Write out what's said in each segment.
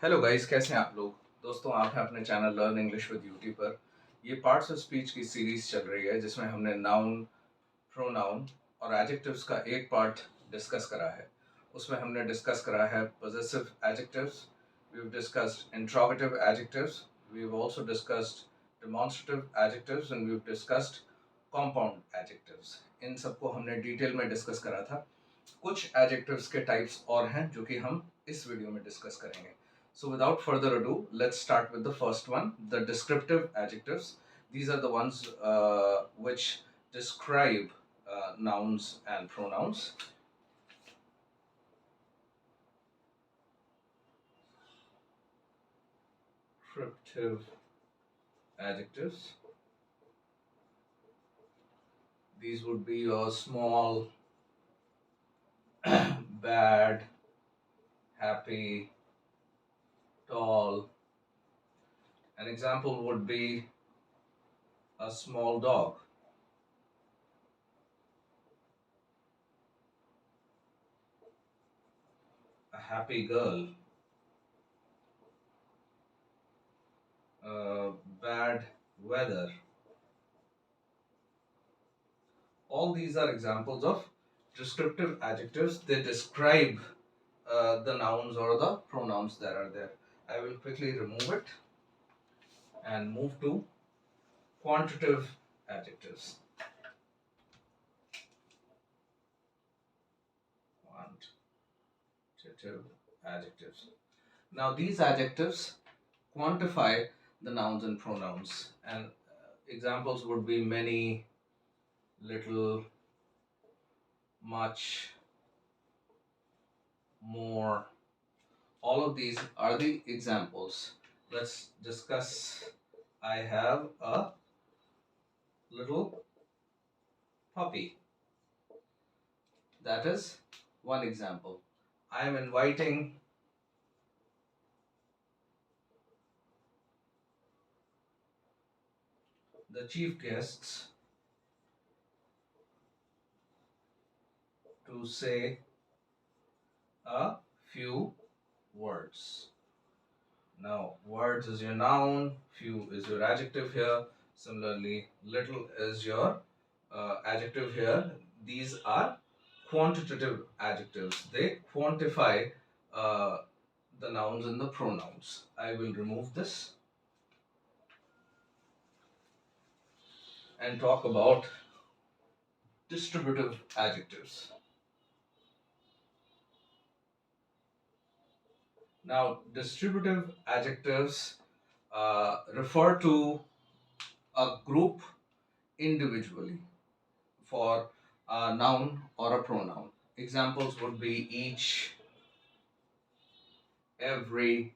Hello guys, कैसे हैं आप लोग। दोस्तों, आप हैं अपने channel learn English with UT पर। ये पार्ट्स ऑफ स्पीच की सीरीज चल रही है जिसमें हमने नाउन, प्रोनाउन और एडजेक्टिव्स का एक पार्ट डिस्कस करा है। उसमें हमने डिस्कस करा है possessive adjectives, we have discussed interrogative adjectives, we have also discussed demonstrative adjectives and we have discussed compound adjectives. इन सबको हमने डिटेल में डिस्कस करा था। कुछ एडजेक्टिव्स के टाइप्स और हैं जो कि हम इस वीडियो में डिस्कस करेंगे। So without further ado, let's start with the first one, the descriptive adjectives. These are the ones which describe nouns and pronouns. Descriptive adjectives. These would be your small, bad, happy, tall. An example would be a small dog. A happy girl. Bad weather. All these are examples of descriptive adjectives. They describe the nouns or the pronouns that are there. I will quickly remove it and move to quantitative adjectives. Quantitative adjectives. Now, these adjectives quantify the nouns and pronouns, and examples would be many, little, much, more. All of these are the examples. Let's discuss. I have a little puppy. That is one example. I am inviting the chief guests to say a few words. Now, words is your noun, few is your adjective here. Similarly, little is your adjective here. These are quantitative adjectives. They quantify uh, the nouns and the pronouns. I will remove this and talk about distributive adjectives. Now, distributive adjectives refer to a group individually for a noun or a pronoun. Examples would be each, every,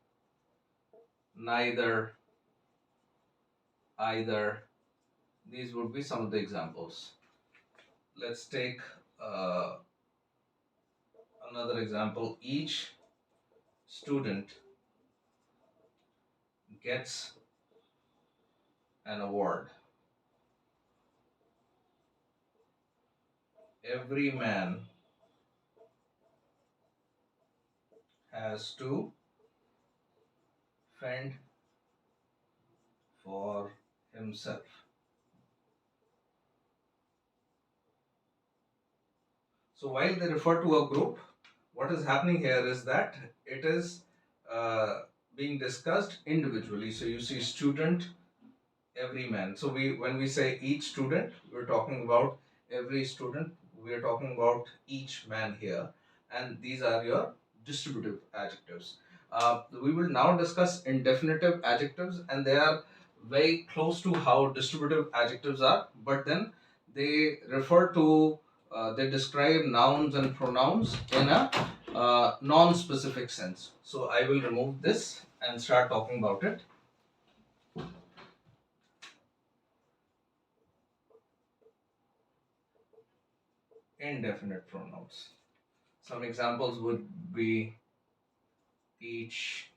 neither, either. These would be some of the examples. Let's take another example. Each student gets an award. Every man has to fend for himself. So while they refer to a group, what is happening here is that it is being discussed individually. So you see student, every man. So when we say each student, we're talking about every student. We are talking about each man here, and these are your distributive adjectives. We will now discuss indefinitive adjectives, and they are very close to how distributive adjectives are, but then they refer to they describe nouns and pronouns in a non-specific sense. So I will remove this and start talking about it. Indefinite pronouns. Some examples would be each,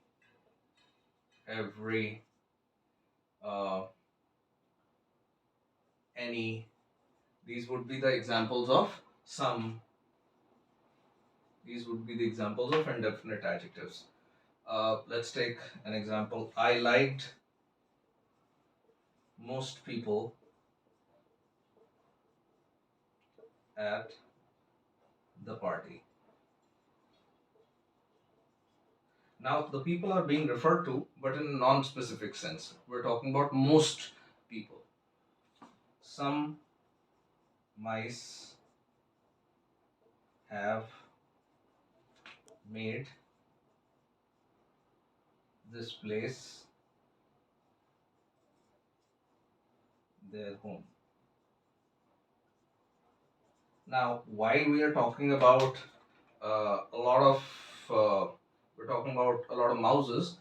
every, uh, any. These would be the examples of some. These would be the examples of indefinite adjectives. Let's take an example. I liked most people at the party. Now, the people are being referred to, but in a non specific sense. We're talking about most people. Some mice have made this place their home. Now, while we are talking about a lot of, we're talking about a lot of mouses,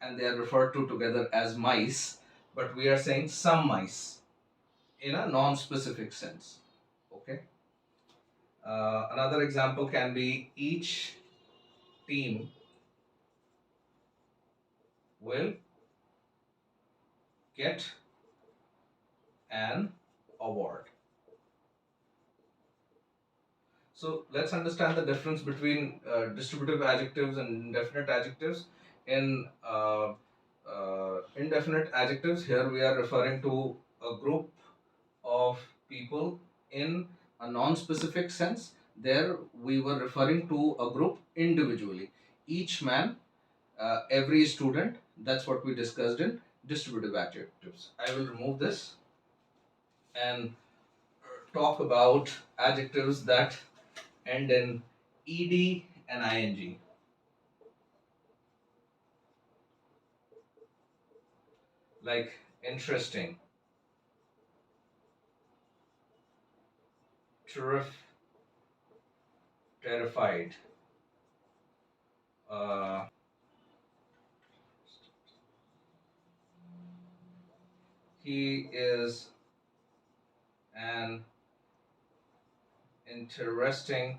and they are referred to together as mice, but we are saying some mice in a non-specific sense. Okay. Another example can be each team will get an award. So let's understand the difference between distributive adjectives and indefinite adjectives. In indefinite adjectives, here we are referring to a group of people in a non-specific sense. There we were referring to a group individually. Each man, every student, that's what we discussed in distributive adjectives. I will remove this and talk about adjectives that end in ed and ing, like interesting, terrified, uh, he is an interesting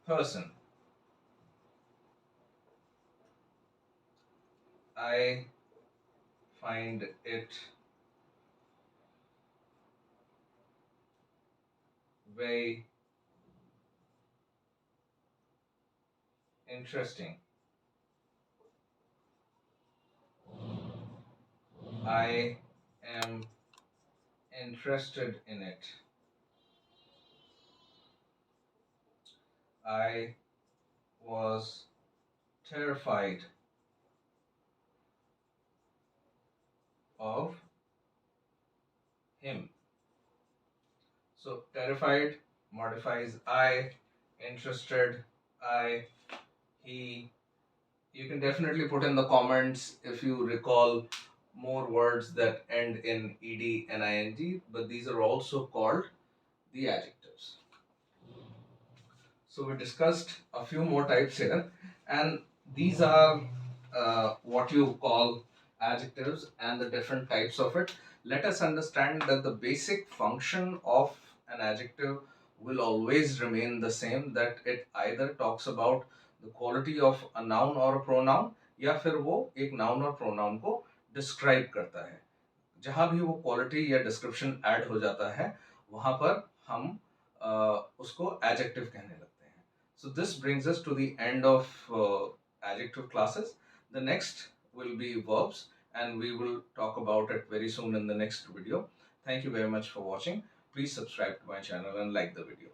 person. I find it very interesting. I am interested in it. I was terrified of him. So terrified modifies I, interested I, he. You can definitely put in the comments if you recall more words that end in ed and ing, but these are also called the adjectives. So we discussed a few more types here, and these are what you call adjectives and the different types of it. Let us understand that the basic function of an adjective will always remain the same, that it either talks about the quality of a noun or a pronoun, या फिर वो एक noun और pronoun को describe करता है. जहाँ भी वो क्वालिटी या डिस्क्रिप्शन ऐड हो जाता है वहाँ पर हम उसको एडजेक्टिव कहने लगते हैं. So this brings us to the end of adjective classes. The next will be verbs, and we will talk about it very soon in the next video. Thank you very much for watching. Please subscribe to my channel and like the video.